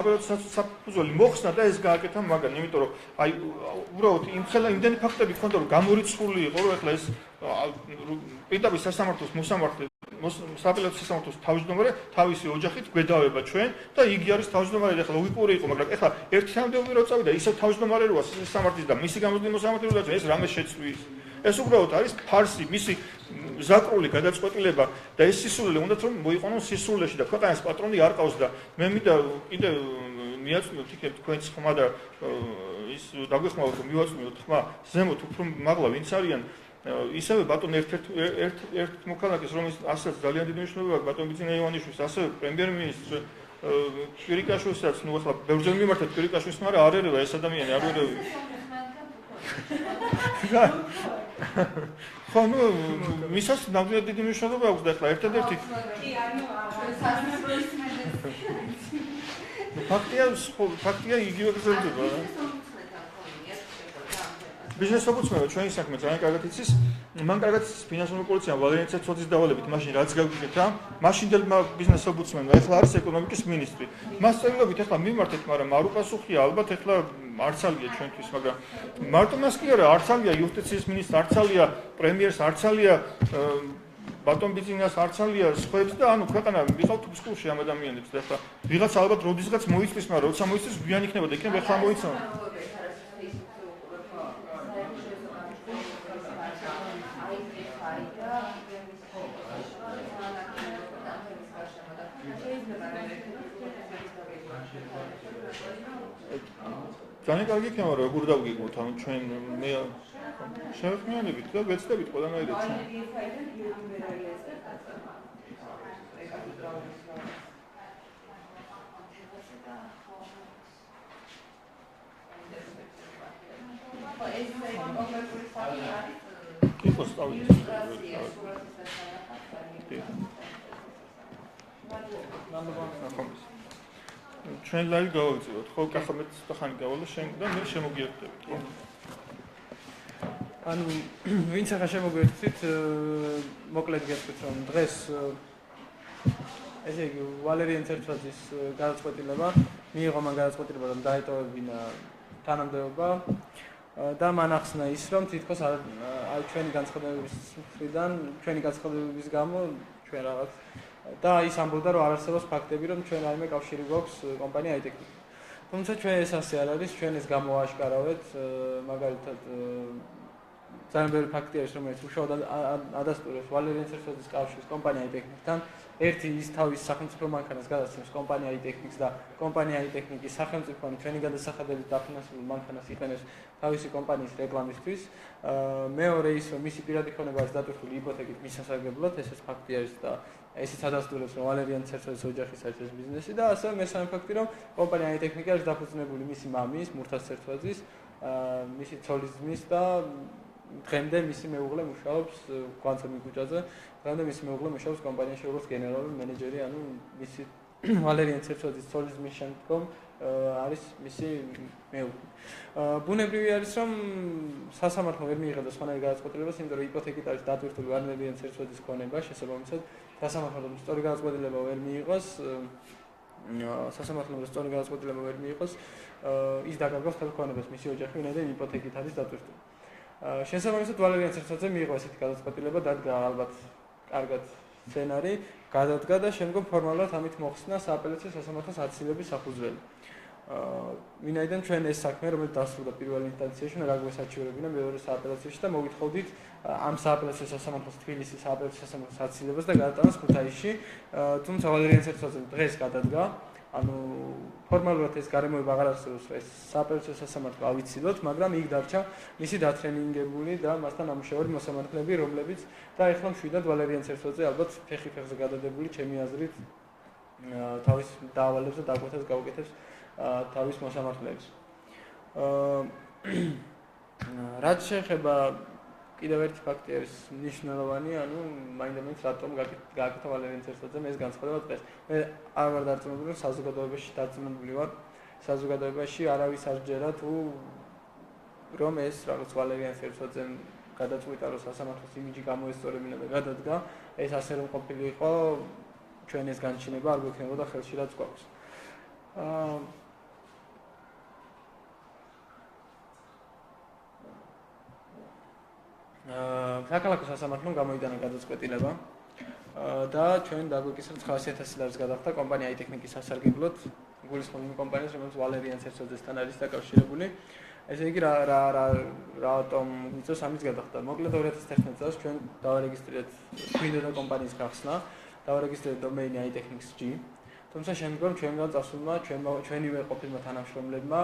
საფუძველი მოხსნა და ეს გააკეთა მაგან, იმიტომ რომ აი უბრალოდ იმდენი ფაქტები ქონდა რომ გამორიცხული იყო, რომ ეხლა ეს პირდაპირ სასამართლოს მოსამართლე საპილოტო სასამართლოს თავმჯდომარე თავისი ოჯახით გვედავება ჩვენ და იგი არის თავმჯდომარე და ეხლა ლოგიკური იყო, მაგრამ ეხლა ერთი თანამდებობი რო წავიდა, ისევ თავმჯდომარე როა სასამართლის და მისი გამოძიების მოსამართლე რო ეს რამე შეცვლის. ეს უბრალოდ არის ფარსი, მისი ზაკრული გადაწყვეტილება და ეს სისულელე უნდათ რომ მოიყვანონ სისულელეში და ქვეყანას პატრონი არ ყავს და მე მინდა კიდე მიაწვიოთ იქნებ თქვენს ხმა და ის დაგვეხმაროთ რომ მივაწვიოთ ხმა ზემოთ უფრო მაღლა ვინც არიან ისევე ბატონ ერთ მოქალაქეს რომელიც ასაც ძალიან დიდი მნიშვნელობა აქვს ბატონ ბიძინა ივანიშვილს ასევე პრემიერ-მინისტრ კვირიკაშვილსაც ნუ ახლა ბევრჯერ მიმართეთ კვირიკაშვილს მაგრამ არ ერევა ეს ადამიანი არ ერევა ხო, ნუ მისაც ნამდვილად დიდი მნიშვნელობა აქვს და ახლა ერთადერთი ფაქტია იგივე გრძელდება რა. ბიზნეს ომბუდსმენი ჩვენი საქმე ძალიან კარგად იცის. მან კარგად იცის ფინანსური პოლიციამ ვალერიან ცეცხლაძის დავალებით მაშინ რაც გავიგეთ რა. მაშინდელმა ბიზნეს ომბუდსმენმა ახლა არის ეკონომიკის მინისტრი. მას წერილობით ახლა მიმართეთ, მაგრამ არ უპასუხია ალბათ ახლა არც ალია ჩვენთვის, მაგრამ მარტო მას კი არა, არც ალია იუსტიციის მინისტრს, არც ალია პრემიერს, არც ალია ბატონ ბიძინას, არც ალია სხვებს და ანუ ქვეყანა ვიყავთ უსკულში ამ ადამიანებს და ახლა ვიღაც ალბათ როდისღაც მოიწვის, მაგრამ როცა მოიწვის გვიან იქნება და იქნებ ახლა მოიცავ. ძალიან კარგი იქნება რომ როგორ დავგიგოთ ანუ ჩვენ მე შევხმიანებით და ვეცდებით ყველანაირად ჩვენ იყო სწავლით ჩვენ ლაივ გავაგზავნოთ, ხო, კახა მე ცოტა ხანი გავალო შენ და მე შემოგიერთდებით, ხო? ანუ ვინც ახლა შემოგვიერთდით, მოკლედ გეტყვით რომ დღეს ესე იგი ვალერიან ცერცვაძის გადაწყვეტილება მიიღო მან გადაწყვეტილება რომ დაეტოვებინა თანამდებობა და მან ახსნა ის რომ თითქოს აი ჩვენი განცხადებების მხრიდან, ჩვენი განცხადებების გამო ჩვენ რაღაც და ის ამბობდა რომ არ არსებობს ფაქტები რომ ჩვენ რაიმე კავშირი გვაქვს კომპანია აიტექნიკი. თუმცა ჩვენ ეს ასე არ არის, ჩვენ ეს გამოაშკარავეთ, მაგალითად ძალიან ბევრი ფაქტი არის რომელიც უშუალოდ ადასტურებს ვალერიან ცერცვაძის კავშირს კომპანია აიტექნიკთან. ერთი ის თავის სახელმწიფო მანქანას გადასცემს კომპანია აიტექნიკს და კომპანია აიტექნიკის სახელმწიფო ჩვენი გადასახადებით დაფინანსებულ მანქანას იყენებს თავისი კომპანიის რეკლამისთვის. მეორე ის რომ მისი პირადი ქონება არის დატვირთული იპოთეკით მის სასარგებლოდ, ესეც ფაქტი არის და ესეც ადასტურებს რომ ვალერიან ცერცვაძის ოჯახის არის ეს ბიზნესი და ასევე მესამე ფაქტი რომ კომპანია აიტექნიკა არის დაფუძნებული მისი მამის, მურთაზ ცერცვაძის, მისი ცოლის ძმის და დღემდე მისი მეუღლე მუშაობს კვანტუმ კუჭაზე, დღემდე მისი მეუღლე მუშაობს კომპანიაში როგორც გენერალური მენეჯერი, ანუ მისი ვალერიან ცერცვაძის ცოლის ძმის შემდგომ არის მისი მეუღლე. ბუნებრივი არის რომ სასამართლო ვერ მიიღებდა სხვანაირ გადაწყვეტილებას, იმიტომ რომ იპოთეკით არის დატვირთული ვალერიან ცერცვაძის ქონება, შესაბამისად სასამართლომ სწორი გადაწყვეტილება ვერ მიიღოს, სასამართლომ სწორი გადაწყვეტილება ვერ მიიღოს, ის დაკარგავს თავის ქონებას მისი ოჯახი, ვინაიდან იპოთეკით არის დატვირთული. შესაბამისად ვალერიან ცერცვაძე მიიღო ესეთი გადაწყვეტილება, დადგა ალბათ კარგად სცენარი, გადადგა და შემდგომ ფორმალურად ამით მოხსნა სააპელაციო სასამართლოს ათწილების საფუძველი. ვინაიდან ჩვენ ეს საქმე რომელიც დასრულდა პირველ ინსტანციაში, რა გვესაჩივრებინა მეორე სააპელაციოში და მოგითხოვდით ამ სააპელაციო სასამართლოს თბილისის სააპელაციო სასამართლოს ათწილებას და გადატანას ქუთაისში, თუმცა ვალერიან ცერცვაძემ დღეს გადადგა. ანუ ფორმალურად ეს გარემოება აღარ არსებობს, ეს სააპელაციო სასამართლო ავიცილოთ, მაგრამ იქ დარჩა მისი დატრენინგებული და მასთან ამუშავებელი მოსამართლეები, რომლებიც და ეხლა მშვიდად ვალერიან ცერცვაძე ალბათ ფეხი-ფეხზე გადადებული ჩემი აზრით თავის დავალებს და დაკვეთას გაუკეთებს თავის მოსამართლეებს. რაც შეეხება კიდევ ერთი ფაქტი არის მნიშვნელოვანი, ანუ მაინდა-მაინც რატომ გააკეთა ვალერიან ცერცვაძემ ეს განცხადება დღეს. მე არ ვარ დარწმუნებული, რომ საზოგადოებაში დარწმუნებული ვარ. საზოგადოებაში არავის არ ჯერა თუ რომ ეს რაღაც ვალერიან ცერცვაძემ გადაწყვიტა, რომ სასამართლოს იმიჯი გამოესწორებინა და გადადგა, ეს ასე რომ ყოფილიყო, ჩვენ ეს განჩინება არ გვექნებოდა ხელში რაც გვაქვს. საქალაქო სასამართლომ გამოიტანა გადაწყვეტილება და ჩვენ დაგვეკისრეთ 900,000 ლარს გადახდა კომპანია აიტექნიკის სასარგებლოდ გულისხმობ იმ კომპანიას რომელიც ვალერიან ცერცოძესთან არის დაკავშირებული ესე იგი რატომ მიწევს ამის გადახდა მოკლედ 2011 წელს ჩვენ დავარეგისტრირეთ გვინდოდა კომპანიის გახსნა დავარეგისტრირეთ დომეინი aitechnics.g თუმცა შემდგომ ჩვენგან წასულმა ჩვენივე ყოფილმა თანამშრომლებმა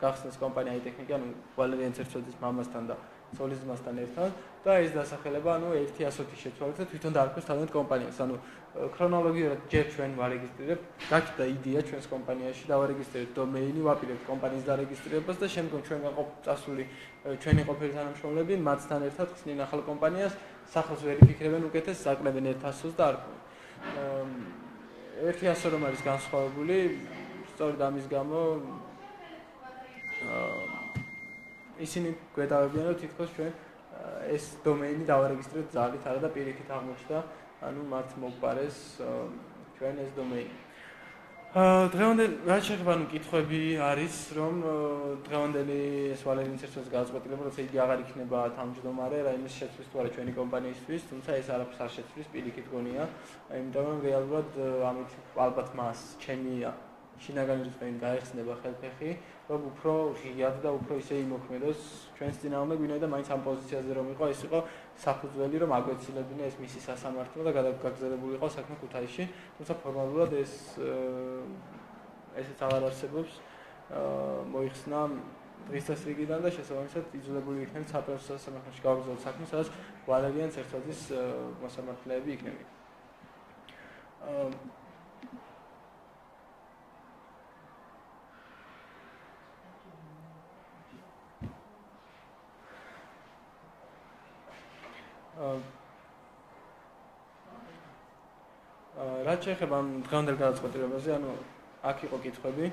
გახსნეს კომპანია aitechnics ანუ ვალერიან ცერცოძის მამასთან და სოლიზმასთან ერთად და ეს დასახელება ანუ 1.100 შეცვალეთ და თვითონ დაარქვეს თავად კომპანიას. ანუ ქრონოლოგიურად ჯერ ჩვენ ვარეგისტრირებთ, გაჩნდა იდეა ჩვენს კომპანიაში დავარეგისტრირებთ დომეინი, ვაპირებთ კომპანიის დარეგისტრირებას და შემდგომ ჩვენგან წასული ჩვენი ყოფილი თანამშრომლები მათთან ერთად ხსნიან ახალ კომპანიას, სახელს ვერიფიქრებენ უკეთეს, საკლებენ 1.100-ს და არქვენ. 1.100 რომ არის განსხვავებული, სწორედ ამის გამო ისინი გვეტავებიან რომ თითქოს ჩვენ ეს დომეინი დავარეგისტრირებთ ძალით არა და პირიქით აღმოჩნდა ანუ მათ მოგპარეს ჩვენ ეს დომეინი. დღევანდელი რაც შეეხება ანუ კითხვები არის რომ დღევანდელი ეს ვალერიან ცერცოძის გადაწყვეტილება როცა იგი აღარ იქნება თავმჯდომარე რა იმის შეცვლის თუ არა ჩვენი კომპანიისთვის თუმცა ეს არაფერს არ შეცვლის პირიქით გონია იმიტომ რომ რეალურად ამით ალბათ მას ჩემი შინაგანი რიცხვი გაიხსნება ხელფეხი რომ უფრო ღიად და უფრო ისე იმოქმედოს ჩვენს წინააღმდეგ ვინაიდან მაინც ამ პოზიციაზე რომ იყო ეს იყო საფუძველი რომ აგვეცილებინა ეს მისი სასამართლო და გაგზავნებული იყო საქმე ქუთაისში თუმცა ფორმალურად ესეც აღარ არსებობს მოიხსნა დღის წესრიგიდან და შესაბამისად იძულებული იქნება საპრეზიდენტო სასამართლოში გავაგზავნოს საქმე სადაც ვალერიან ცერცოძის მოსამართლეები იქნებიან. რაც შეეხება ამ დღევანდელ გადაწყვეტილებაზე, ანუ აქ იყო კითხვები.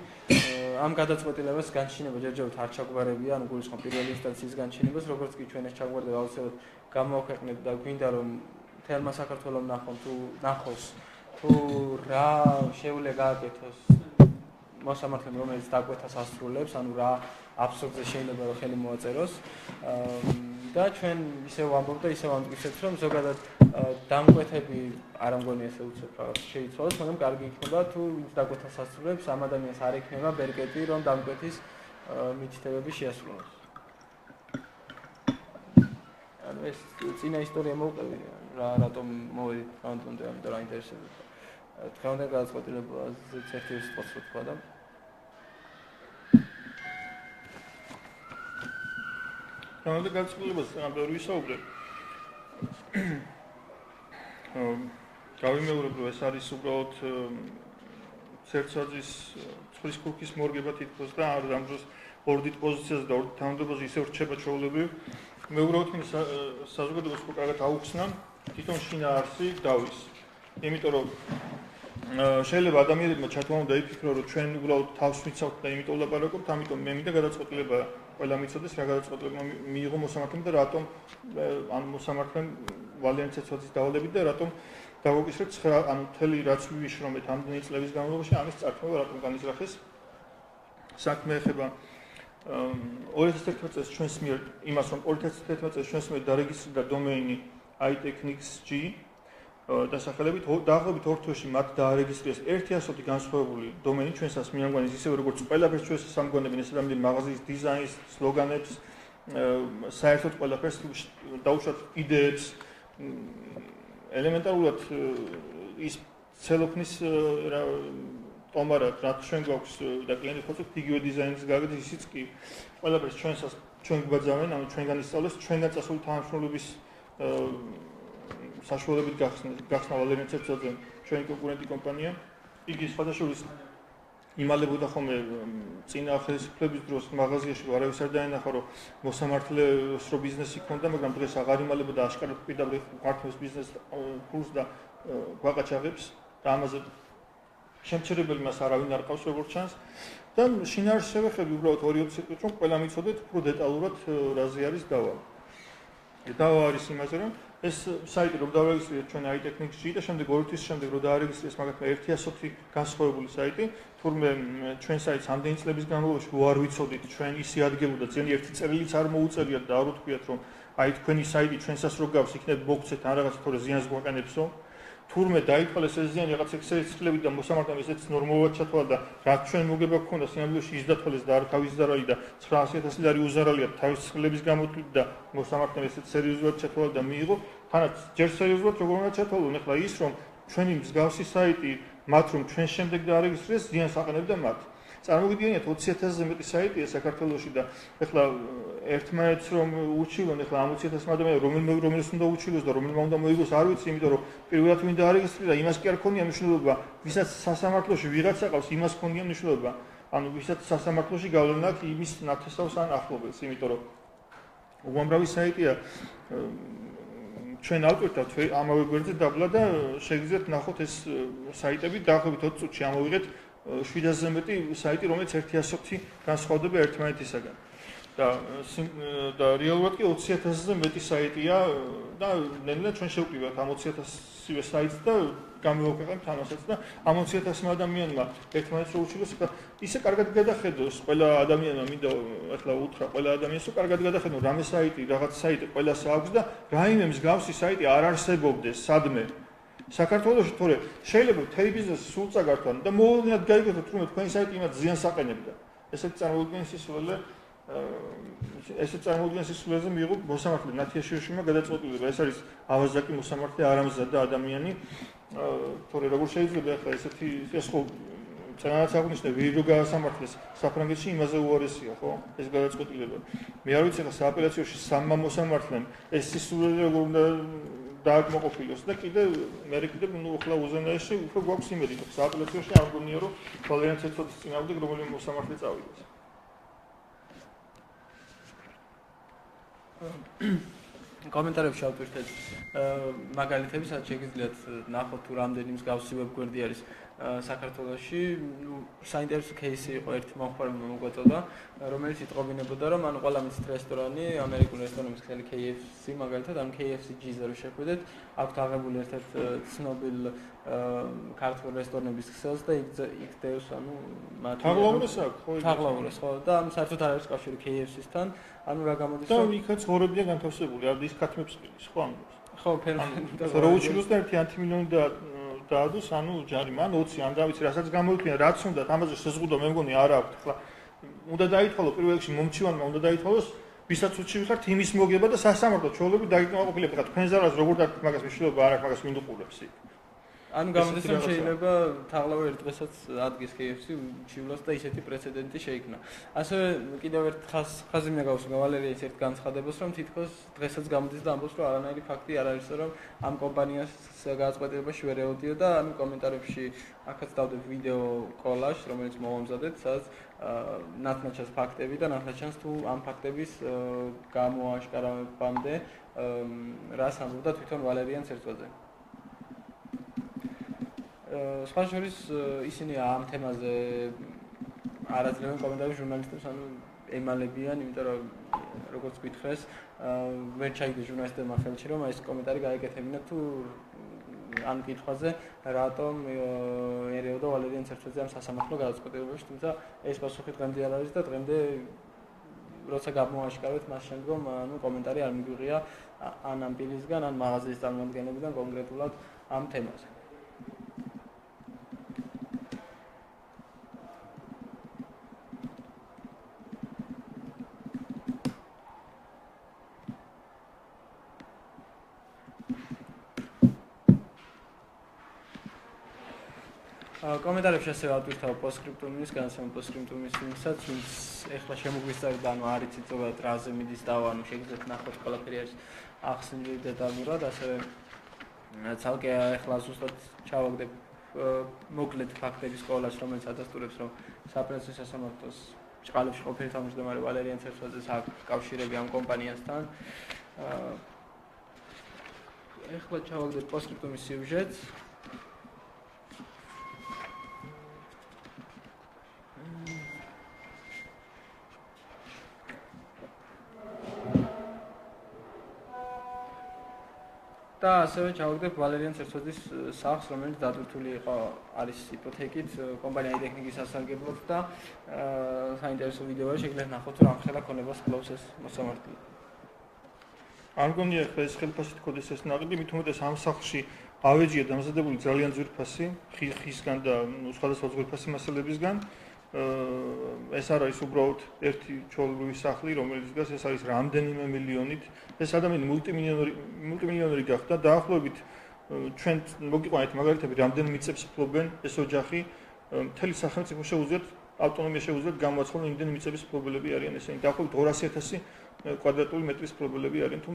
ამ გადაწყვეტილებას განჩინება ჯერჯერობით არ ჩაგვარებია, ანუ გულისხმობ პირველი ინსტანციის განჩინებას, როგორც კი ჩვენ ეს ჩაგვარდება აუცილებლად გამოვაქვეყნებთ და გვინდა რომ თელმა საქართველოს ნახოს თუ რა შეუძლია გააკეთოს მოსამართლემ რომელიც დაკვეთას ასრულებს, ანუ რა აბსურდზე შეიძლება რომ ხელი მოაწეროს. და ჩვენ ისევ ვამბობთ და ისევ ამტკიცებთ რომ ზოგადად დამკვეთები არ ამგონი ესე უცებ რაღაც შეიცვალოს, მაგრამ კარგი იქნება თუ ვინც დაკვეთას ასრულებს, ამ ადამიანს არ ექნება ბერკეტი რომ დამკვეთის მითითებები შეასრულოს. ანუ ეს წინა ისტორია მოვყევი რატომ მოვედი ფანტონდე ამიტომ რა ინტერესებდა. დღევანდელ გადაწყვეტილებაზე ერთი სიტყვაც ვთქვა და დღევანდელ გადაწყვეტილებას ამბერ ვისაუბრებ. გავიმეორებ რომ ეს არის უბრალოდ ცერცოძის ცხვრის ქურქის მორგება თითქოს და არ ამ დროს ორდით პოზიციაზე და ორდით თანამდებობაზე ისევ რჩება ჩვეულებრივ. მე უბრალოდ საზოგადოებას უფრო კარგად აუხსნა თვითონ შინაარსი დავის. იმიტომ რომ შეიძლება ადამიანებმა ჩათვალონ და იფიქრონ რომ ჩვენ უბრალოდ თავს ვიცავთ და იმიტომ ვლაპარაკობთ, ამიტომ მე მინდა გადაწყვეტილება ყველა მიცოდეს რა გადაწყვეტილება მიიღო მოსამართლემ და რატომ ან მოსამართლემ ვალერიან ცერცოძის დავალებით და რატომ დავუკისრეთ 9 ანუ მთელი რაც ვიშრომეთ ამდენი წლების განმავლობაში ამის წარქმევა რატომ განიზრახეს. საქმე ეხება 2011 წელს ჩვენს მიერ იმას რომ 2011 წელს ჩვენს მიერ დარეგისტრირდა დომეინი aitechnics.g დასახელებით დაახლოებით 2 თვეში მათ დაარეგისტრირეს 1.100 განსხვავებული დომეინი ჩვენსას მიამგვანეს ისევე როგორც ყველაფერს ჩვენს სამგონებენ ესე რამდენი მაღაზიის დიზაინს, სლოგანებს, საერთოდ ყველაფერს დაუშვათ იდეებს ელემენტარულად ის ცელოფნის ტომარა რაც ჩვენ გვაქვს და კლიენტი ხოცოთ იგივე დიზაინის გაგდეს ისიც კი ყველაფერს ჩვენ გვაძავენ, ანუ ჩვენგან ისწავლეს, ჩვენგან წასული თანამშრომლობის საშუალებით გახსნა ვალერიან ცერცოძე ჩვენი კონკურენტი კომპანია. იგი სხვადასხვა იმალებოდა ხოლმე წინა ხელისუფლების დროს მაღაზიაში არავის არ დაენახა რომ მოსამართლეს რო ბიზნესი ქონდა, მაგრამ დღეს აღარ იმალებოდა აშკარად პირდაპირ მართლმის ბიზნეს ფულს და გვაყაჩაღებს და ამაზე შემჩერებელი მას არავინ არ ყავს როგორც ჩანს და შინაარსს შევეხები უბრალოდ 2-20 სიტყვით რომ ყველა მიცოდეთ უფრო დეტალურად რაზე არის დავა. დავა არის იმაზე რომ ეს საიტი რომ დავარეგისტრირეთ ჩვენ iTechnics-ში და შემდეგ 2 თვის შემდეგ რომ დაარეგისტრირეს მაგათმა 1.1 განსხვავებული საიტი, თურმე ჩვენ საიტს ამდენი წლების განმავლობაში არ ვიცოდით, ჩვენ ისე ადგილოდა ძენი ერთი წერილიც არ მოუწერიათ და არ ვთქვიათ რომ აი თქვენი საიტი ჩვენსას რო გავს, იქნებ მოგცეთ ან რაღაც თორე ზიანს გვაყენებსო. თურმე დაითვალეს ეს ზიანი რაღაც ექსელით და მოსამართლემ ესეც ნორმალურად ჩათვალა და რაც ჩვენ მოგება გქონდა სინამდვილეში ის დათვალეს და არ თავის ზარალი და 900.000 ლარი უზარალია თავის ცხრილების გამოთვლით და მოსამართლემ ესეც სერიოზულად ჩათვალა და მიიღო. თანაც ჯერ სერიოზულად როგორ უნდა ჩათვალონ ახლა ის რომ ჩვენი მსგავსი საიტი მათ რომ ჩვენ შემდეგ დაარეგისტრირეს ზიანს აყენებდა მათ. წარმოგიდგენიათ 20.000-ზე მეტი საიტია საქართველოში და ახლა ერთმანეთს რომ უჩილონ ახლა ამ 20.000 ადამიანს რომელს უნდა უჩილოს და რომელმა უნდა მოიგოს არ ვიცი, იმიტომ რომ პირველად ვინ დაარეგისტრირდა იმას კი არ ქონია მნიშვნელობა, ვისაც სასამართლოში ვიღაცა ყავს იმას ქონია მნიშვნელობა. ანუ ვისაც სასამართლოში გავლენა აქვს იმის ნათესავს ან ახლობელს, იმიტომ რომ უამრავი საიტია ჩვენ ალპერტავთ ამავე გვერდზე დაბლა და შეგიძლიათ ნახოთ ეს საიტები დაახლოებით 20 წუთში ამოვიღეთ 700-ზე მეტი საიტი, რომელიც 1.1 განსხვავდება ერთმანეთისაგან. და რეალურად კი 20.000-ზე მეტი საიტია და ნელ-ნელა ჩვენ შევკრიბავთ ამ 20.000-ივე საიტს და გამოვაქვეყნებთ ამასაც და ამ 20.000 ადამიანმა ერთმანეთს რო უჩილოს, ისე კარგად გადახედოს ყველა ადამიანმა, მინდა ახლა უთხრა ყველა ადამიანს, რომ კარგად გადახედოს რამე საიტი, რაღაც საიტი ყველას აქვს და რაიმე მსგავსი საიტი არ არსებობდეს სადმე. საქართველოში თორე შეიძლება მთელი ბიზნესი სულ წაგართვან და მოულოდნელად გაიგოთ რომ თქვენი საიტი იმათ ზიანს აყენებდა. ესეც წარმოუდგენლის სისულელზე მიიღო მოსამართლე ნათიაშვილმა გადაწყვეტილება. ეს არის ავაზაკი მოსამართლე არამზადა ადამიანი. თორე როგორ შეიძლება ახლა ესეთი ეს ხო წანაც აღნიშნე ვინ რო გაასამართლეს საფრანგეთში იმაზე უარესია ხო ეს გადაწყვეტილება. მე არ ვიცი ახლა სააპელაციოში სამმა მოსამართლემ ეს სისულელე როგორ უნდა დააკმაყოფილოს და კიდე ახლა უზენაესში უფრო გვაქვს იმედი რომ სააპელაციოში არ მგონია რომ ვალერიან ცეცხლის წინააღმდეგ რომელიმე მოსამართლე წავიდეს. კომენტარებში ავტვირთეთ მაგალითები, სადაც შეგიძლიათ ნახოთ თუ რამდენი მსგავსი ვებგვერდი არის საქართველოში. საინტერესო кейსი იყო ერთი მომხმარებელმა მოგვაწოდა, რომელიც იტყობინებოდა, რომ ანუ ყველა მის რესტორანი, ამერიკული რესტორნის ქსელი KFC მაგალითად, ამ KFC-ზე რო შეხვიდეთ, აქვთ აღებული ერთ-ერთ ცნობილ ქართულ რესტორნების ქსელს და იქ დევს ანუ მათ თაღლაურეს აქვს ხო? თაღლაურეს ხო და საერთოდ არ არის კავშირი KFC-სთან, ანუ რა გამოდის და იქაც ღორებია განთავსებული, არ ის ქათმებს ყილის, ხო ამბობს. ხო, ფერმენტა. რო უჩილოს და 1 მილიონი დაადოს, ანუ ჯარიმა, ან 20, ან დავიცი, რასაც გამოიწვია, რაც უნდა, ამაზე შეზღუდვა მე მგონი არ აქვს. ახლა უნდა დაითვალო პირველ რიგში მომჩივანმა უნდა დაითვალოს, ვისაც უჩივი ხართ იმის მოგება და სასამართლო ჩვეულები დაიკმაყოფილებ. ახლა თქვენ ზარას როგორ დაქვთ მაგას მნიშვნელობა არ აქვს, მაგას ვინ უყურებს იქ. ანუ გამოდის რომ შეიძლება თაღლავი ერთ დღესაც ადგეს KFC უჩივლოს და ისეთი პრეცედენტი შეიქმნა. ასევე კიდევ ერთ ხაზი მეგავსო ვალერიის ერთ განცხადებას რომ თითქოს დღესაც გამოდის და ამბობს რომ არანაირი ფაქტი არ არის რომ ამ კომპანიას გადაწყვეტილებაში ვერ ელოდიოდა. ანუ კომენტარებში აქაც დავდებ ვიდეო კოლაჟს რომელიც მოვამზადეთ, სადაც ნათლად-ჩანს ფაქტები და ნათლად-ჩანს თუ ამ ფაქტების გამოაშკარავებამდე რას ამბობდა თვითონ ვალერიან ცერცვაძე. სხვა შორის ისინი ამ თემაზე არ აძლევენ კომენტარებში ჟურნალისტებს, ანუ ემალებიან, იმიტომ რომ როგორც გითხრეს, ვერ ჩაიგდეს ჟურნალისტებმა ხელში, რომ ეს კომენტარი გაეკეთებინათ თუ ამ კითხვაზე, რატომ ერეოდა ვალერიან ცერცვაძე ამ სასამართლო გადაწყვეტილებაში, თუმცა ეს პასუხი დღემდე არ არის და დღემდე როცა გამოაშკარავთ მას შემდგომ, ანუ კომენტარი არ მიგვიღია ან ამ პირისგან, ან მაღაზიის წარმომადგენლებიდან კონკრეტულად ამ თემაზე. კომენტარებში ასევე ავტვირთავ პოსტსკრიპტუმის, განსაკუთრებით პოსტსკრიპტუმისაც, ვინც ეხლა შემოგვისწარდა, ანუ არ იცით ზოგადად რაზე მიდის დავა, ანუ შეგიძლიათ ნახოთ ყველაფერი არის ახსნილი დეტალურად, ასევე ცალკე ეხლა ზუსტად ჩავაგდებ მოკლედ ფაქტების კოლაჟს, რომელიც ადასტურებს, რომ სააპელაციო სასამართლოს ჭყალებში ყოფილი თავმჯდომარე ვალერიან ცერცვაძეს აქვს კავშირები ამ კომპანიასთან. ეხლა ჩავაგდებ პოსტსკრიპტუმის სიუჟეტს. და ასევე ჩავაგდებ ვალერიან ცერცოძის სახლს, რომელიც დატვირთული იყო არის იპოთეკით კომპანია ტექნიკის სასარგებლოდ და საინტერესო ვიდეოა შეგიძლიათ ნახოთ რომ ამხელა ქონებას კლავს ეს მოსამართლე. არ მგონია ახლა ეს ხელფასით კოდის ეს ნაყიდი, მით უმეტეს ამ სახლში ავეჯია დამზადებული ძალიან ძვირფასი, ხისგან და სხვადასხვა ძვირფასი მასალებისგან. ეს არ არის უბრალოდ ერთი ჩოლური სახლი, რომელიც დგას, ეს არის რამდენიმე მილიონით. ეს ადამიანი მულტიმილიონერი გახდა, დაახლოებით ჩვენ მოგიყვანეთ მაგალითები, რამდენ მიწებს ფლობენ ეს ოჯახი, მთელი სახელმწიფო შეუძლიათ ავტონომია შეუძლიათ გამოაცხადონ იმდენი მიწების ფლობელები არიან ესენი. დაახლოებით 200,000 კვადრატული მეტრის ფლობელები არიან, თუ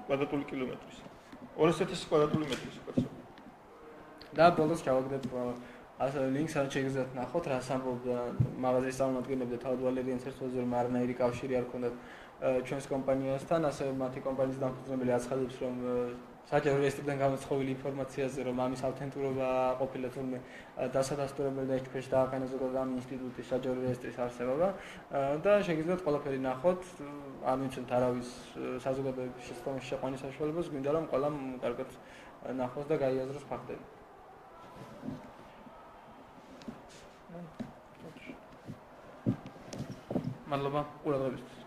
კვადრატული კილომეტრის. 200,000 კვადრატული მეტრის უკაცრავ. და ბოლოს ჩავაგდებ ასე ლინკს ან შეგიძლიათ ნახოთ რა სამბობდა მაღაზიის წარმომადგენლები და თავად ვალერიან ცერცოძე რომ არანაირი კავშირი არ ჰქონდათ ჩვენს კომპანიასთან, ასევე მათი კომპანიის დამფუძნებელი აცხადებს რომ საჯარო რეესტრიდან გამოცხობილი ინფორმაციაზე რომ ამის ავთენტურობა ყოფილა თურმე დასადასტურებელი და ერთქვეშ დააყენა ზოგადად ამ ინსტიტუტის საჯარო რეესტრის არსებობა და შეგიძლიათ ყველაფერი ნახოთ, არ ვიცით არავის საზოგადოების შეყვანის საშუალებას, გვინდა რომ ყველამ კარგად ნახოს და გაიაზროს ფაქტები. მადლობა ყურადღებისთვის.